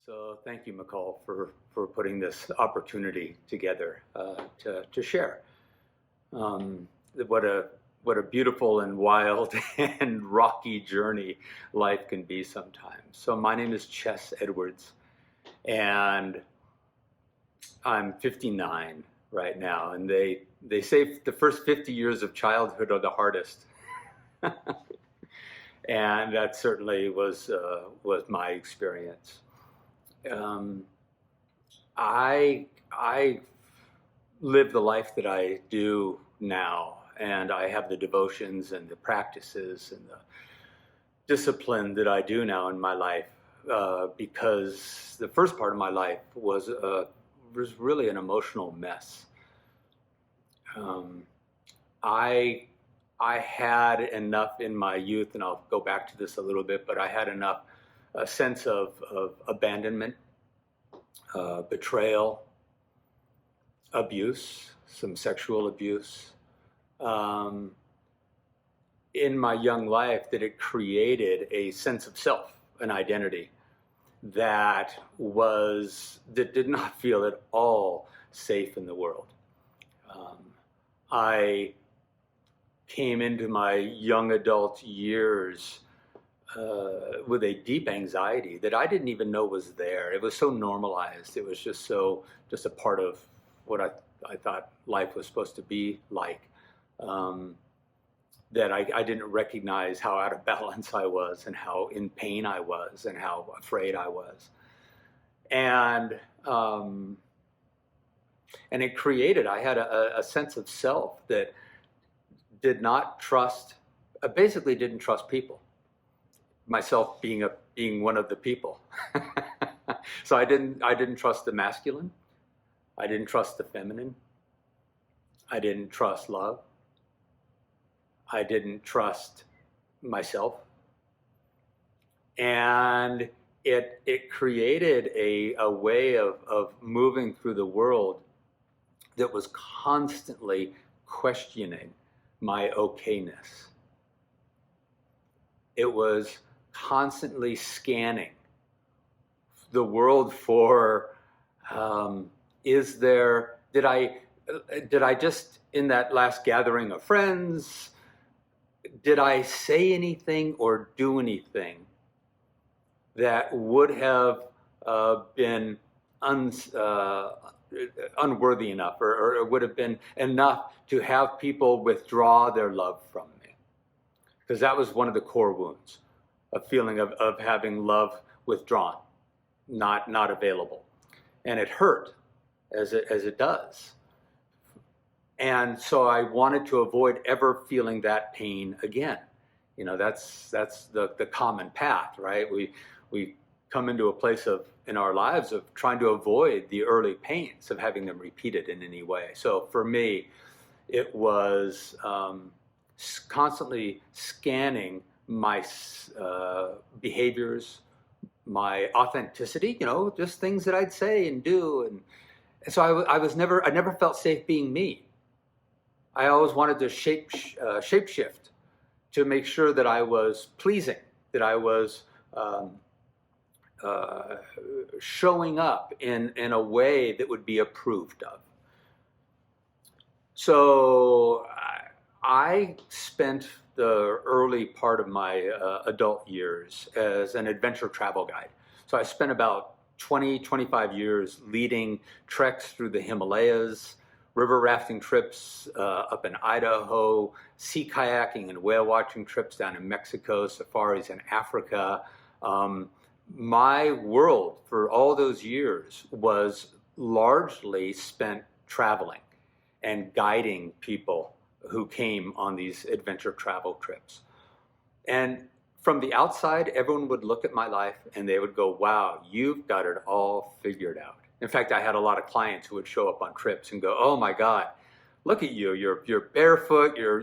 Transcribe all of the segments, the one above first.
So thank you, McCall, for putting this opportunity together to share. Um, what a beautiful and wild and rocky journey life can be sometimes. So my name is Chess Edwards, and I'm 59 right now. And they say the first 50 years of childhood are the hardest, and that certainly was my experience. Um, I live the life that I do now, and I have the devotions and the practices and the discipline that I do now in my life because the first part of my life was really an emotional mess. Um, I I had enough in my youth, and I'll go back to this a little bit, but I had enough a sense of abandonment, betrayal, abuse, some sexual abuse, um, in my young life that it created a sense of self, an identity that did not feel at all safe in the world. I came into my young adult years with a deep anxiety that I didn't even know was there. It was so normalized. It was just a part of what I thought life was supposed to be like, that I didn't recognize how out of balance I was and how in pain I was and how afraid I was. And it created, I had a sense of self that did not trust, basically didn't trust people. Myself being one of the people. So I didn't trust the masculine. I didn't trust the feminine. I didn't trust love. I didn't trust myself. And it created a way of moving through the world that was constantly questioning my okayness. It was constantly scanning the world for, did I just, in that last gathering of friends, did I say anything or do anything that would have been unworthy enough, or would have been enough to have people withdraw their love from me? Because that was one of the core wounds, a feeling of having love withdrawn, not available. And it hurt, as it does. And so I wanted to avoid ever feeling that pain again. You know, that's the common path, right? We come into a place in our lives of trying to avoid the early pains of having them repeated in any way. So for me, it was constantly scanning my behaviors, my authenticity, just things that I'd say and do. And so I never felt safe being me. I always wanted to shapeshift to make sure that I was pleasing, that I was showing up in a way that would be approved of. So I spent the early part of my adult years as an adventure travel guide. So I spent about 25 years leading treks through the Himalayas, river rafting trips up in Idaho, sea kayaking and whale watching trips down in Mexico, safaris in Africa. My world for all those years was largely spent traveling and guiding people who came on these adventure travel trips. And from the outside, everyone would look at my life and they would go, wow, you've got it all figured out. In fact, I had a lot of clients who would show up on trips and go, oh my God, look at you, you're barefoot, you're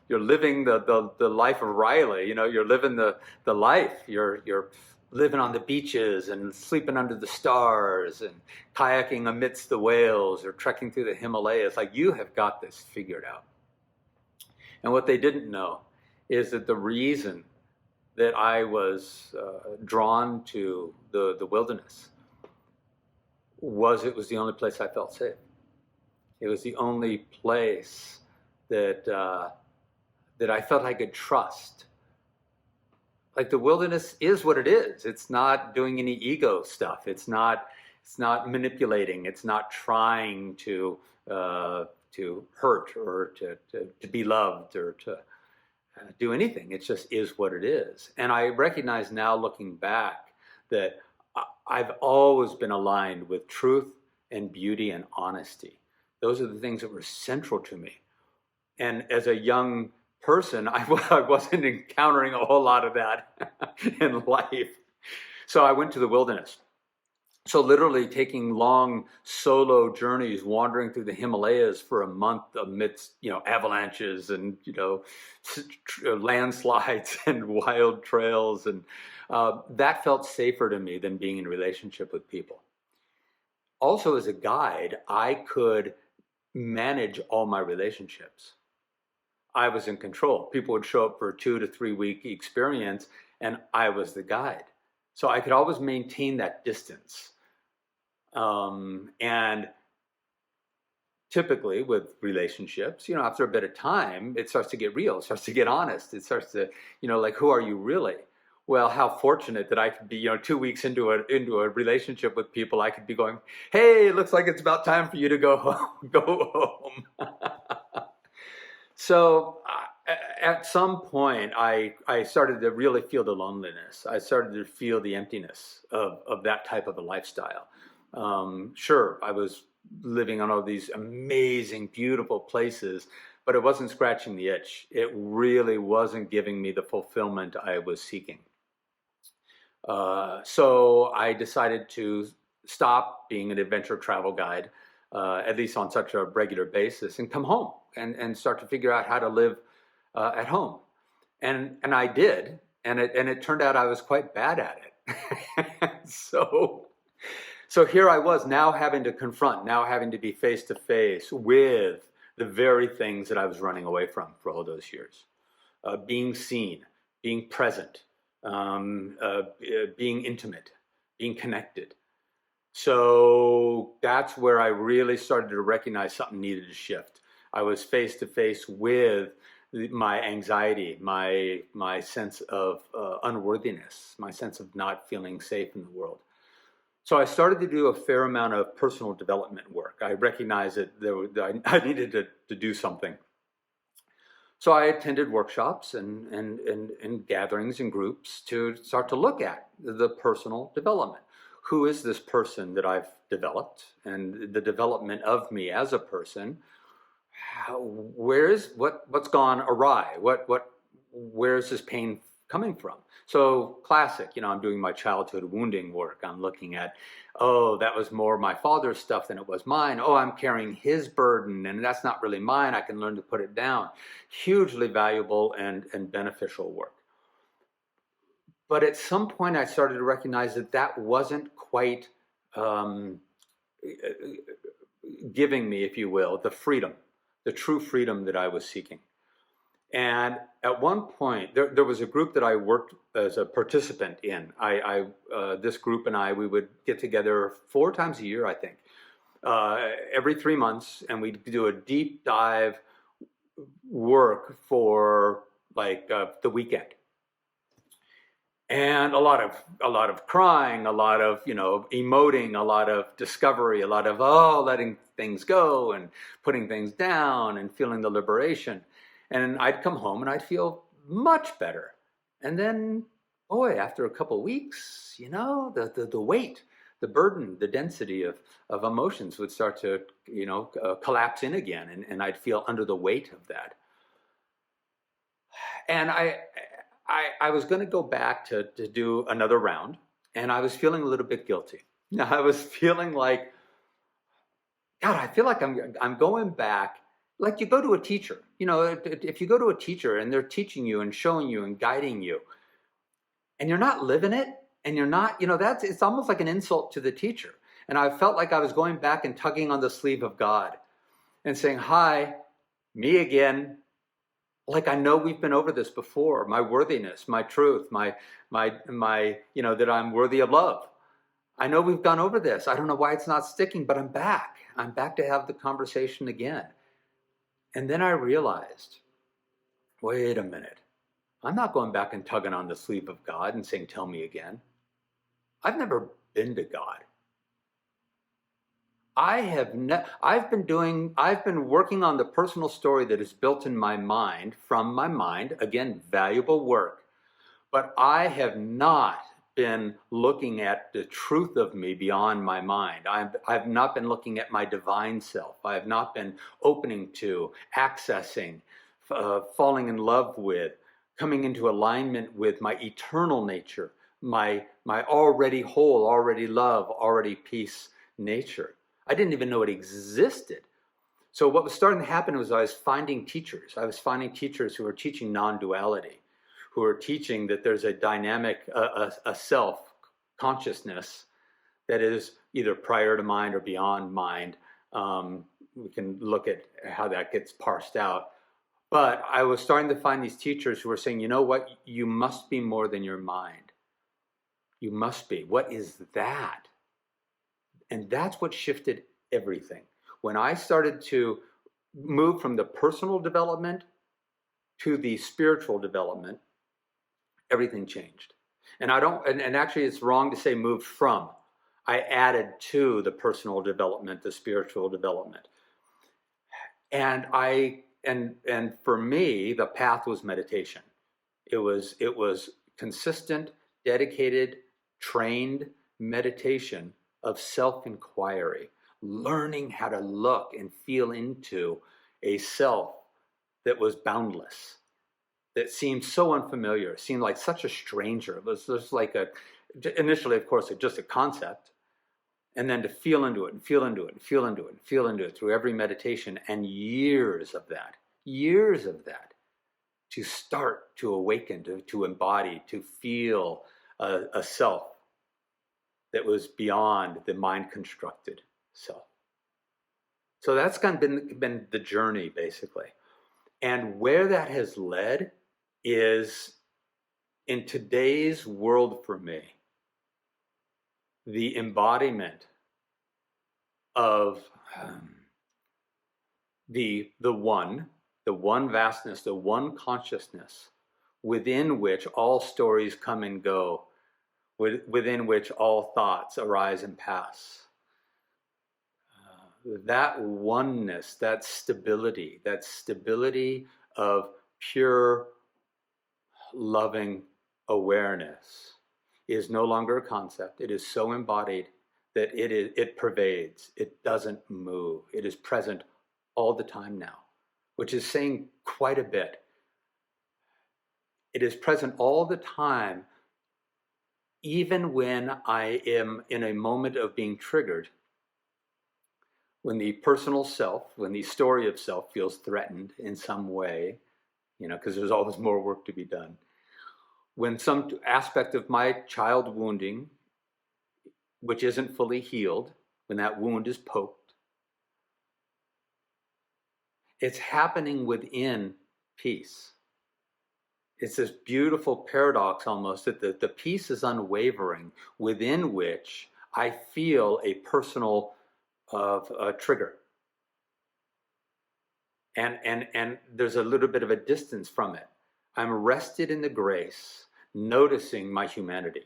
living the life of Riley, you're living the life, you're living on the beaches and sleeping under the stars and kayaking amidst the whales or trekking through the Himalayas. Like, you have got this figured out. And what they didn't know is that the reason that I was drawn to the wilderness was it was the only place I felt safe. It was the only place that that I felt I could trust. Like the wilderness is what it is. It's not doing any ego stuff. It's not manipulating. It's not trying to hurt or to be loved or to do anything. It just is what it is. And I recognize now, looking back, that I've always been aligned with truth and beauty and honesty. Those are the things that were central to me. And as a young person, I wasn't encountering a whole lot of that in life. So I went to the wilderness. So literally taking long solo journeys, wandering through the Himalayas for a month amidst, avalanches and, landslides and wild trails. And that felt safer to me than being in a relationship with people. Also, as a guide, I could manage all my relationships. I was in control. People would show up for a 2 to 3 week experience and I was the guide. So I could always maintain that distance. And typically with relationships, after a bit of time, it starts to get real, it starts to get honest. It starts to, like, who are you really? Well, how fortunate that I could be, 2 weeks into a relationship with people, I could be going, hey, it looks like it's about time for you to go home, go home. So at some point, I started to really feel the loneliness. I started to feel the emptiness of that type of a lifestyle. Sure, I was living on all these amazing, beautiful places, but it wasn't scratching the itch. It really wasn't giving me the fulfillment I was seeking. So I decided to stop being an adventure travel guide, at least on such a regular basis, and come home and start to figure out how to live at home. And I did, and it turned out I was quite bad at it. So here I was now having to confront, now having to be face to face with the very things that I was running away from for all those years. Being seen, being present, being intimate, being connected. So that's where I really started to recognize something needed to shift. I was face to face with my anxiety, my sense of unworthiness, my sense of not feeling safe in the world. So I started to do a fair amount of personal development work. I recognized that I needed to do something. So I attended workshops and gatherings and groups to start to look at the personal development. Who is this person that I've developed, and the development of me as a person? What's gone awry? Where is this pain coming from? So classic, I'm doing my childhood wounding work. I'm looking at, that was more my father's stuff than it was mine. I'm carrying his burden and that's not really mine. I can learn to put it down. Hugely valuable and beneficial work. But at some point I started to recognize that wasn't quite giving me, if you will, the freedom, the true freedom that I was seeking. And at one point, there was a group that I worked as a participant in. This group and we would get together 4 times a year, I think, every 3 months, and we'd do a deep dive work for the weekend. And a lot of crying, a lot of emoting, a lot of discovery, a lot of letting things go and putting things down and feeling the liberation. And I'd come home and I'd feel much better. And then, after a couple of weeks, the weight, the burden, the density of emotions would start to, collapse in again. And I'd feel under the weight of that. And I was going to go back to do another round. And I was feeling a little bit guilty. I was feeling like, God, I feel like I'm going back. Like you go to a teacher, if you go to a teacher and they're teaching you and showing you and guiding you and you're not living it and you're not, it's almost like an insult to the teacher. And I felt like I was going back and tugging on the sleeve of God and saying, hi, me again. Like I know we've been over this before. My worthiness, my truth, my, that I'm worthy of love. I know we've gone over this. I don't know why it's not sticking, but I'm back. I'm back to have the conversation again. And then I realized, wait a minute. I'm not going back and tugging on the sleeve of God and saying, tell me again. I've never been to God. I've been working on the personal story that is built in my mind, from my mind, again, valuable work. But I have not been looking at the truth of me beyond my mind. I've not been looking at my divine self. I have not been opening to, accessing, falling in love with, coming into alignment with my eternal nature, my already whole, already love, already peace nature. I didn't even know it existed. So what was starting to happen was I was finding teachers. I was finding teachers who were teaching non-duality, who are teaching that there's a dynamic, a self consciousness that is either prior to mind or beyond mind. We can look at how that gets parsed out. But I was starting to find these teachers who were saying, you know what? You must be more than your mind. You must be. What is that? And that's what shifted everything. When I started to move from the personal development to the spiritual development, everything changed. And actually it's wrong to say moved from. I added to the personal development, the spiritual development. And for me, the path was meditation. It was consistent, dedicated, trained meditation of self-inquiry, learning how to look and feel into a self that was boundless, that seemed so unfamiliar, seemed like such a stranger. It was just like initially, of course, just a concept, and then to feel into it and feel into it and feel into it and feel into it through every meditation, and years of that, to start to awaken, to embody, to feel a self that was beyond the mind-constructed self. So that's kind of been the journey, basically. And where that has led is, in today's world for me, the embodiment of the one vastness, the one consciousness within which all stories come and go, within which all thoughts arise and pass. That oneness, that stability of pure loving awareness is no longer a concept. It is so embodied that it pervades. It doesn't move. It is present all the time now, which is saying quite a bit. It is present all the time, even when I am in a moment of being triggered, when the personal self, when the story of self feels threatened in some way, because there's always more work to be done. When some aspect of my child wounding, which isn't fully healed, when that wound is poked, it's happening within peace. It's this beautiful paradox almost that the peace is unwavering, within which I feel a personal trigger. And there's a little bit of a distance from it. I'm rested in the grace, noticing my humanity.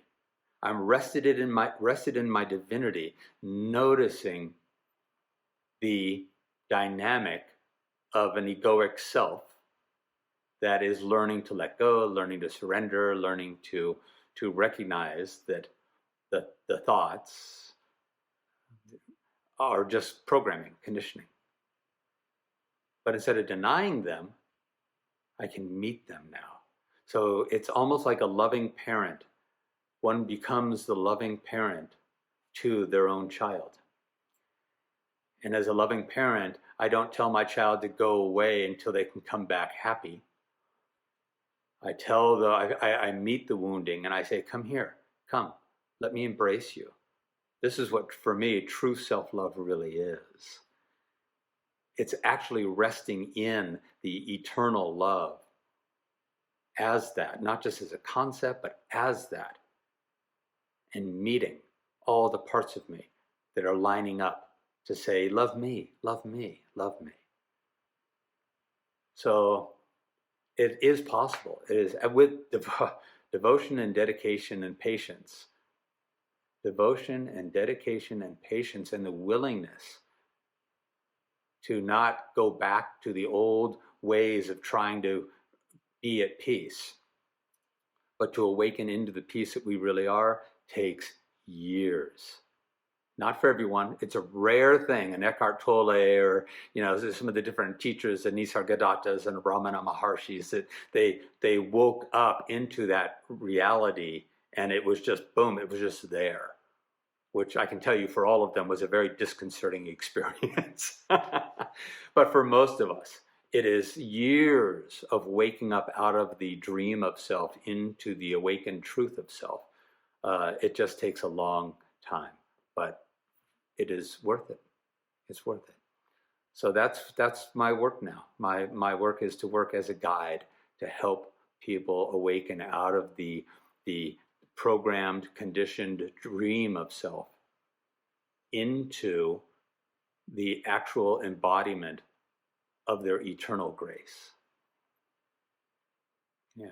I'm rested in my divinity, noticing the dynamic of an egoic self that is learning to let go, learning to surrender, learning to recognize that the thoughts are just programming, conditioning. But instead of denying them, I can meet them now. So it's almost like a loving parent. One becomes the loving parent to their own child. And as a loving parent, I don't tell my child to go away until they can come back happy. I meet the wounding and I say, come here, come, let me embrace you. This is what, for me, true self-love really is. It's actually resting in the eternal love as that, not just as a concept, but as that, and meeting all the parts of me that are lining up to say, love me, love me, love me. So it is possible. It is with devotion and dedication and patience. Devotion and dedication and patience, and the willingness to not go back to the old ways of trying to be at peace, but to awaken into the peace that we really are, takes years. Not for everyone. It's a rare thing. And Eckhart Tolle, or some of the different teachers, the Nisargadatas and Ramana Maharshis, that they woke up into that reality, and it was just boom. It was just there, which I can tell you for all of them was a very disconcerting experience. But for most of us, it is years of waking up out of the dream of self into the awakened truth of self. It just takes a long time, but it is worth it. It's worth it. So that's my work now. My work is to work as a guide to help people awaken out of the programmed, conditioned dream of self into the actual embodiment of their eternal grace. Yeah.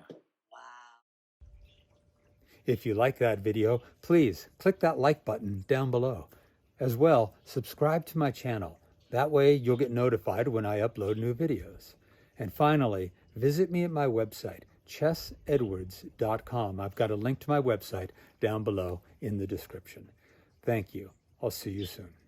If you like that video, please click that like button down below. As well, subscribe to my channel. That way you'll get notified when I upload new videos. And finally, visit me at my website, chessedwards.com. I've got a link to my website down below in the description. Thank you. I'll see you soon.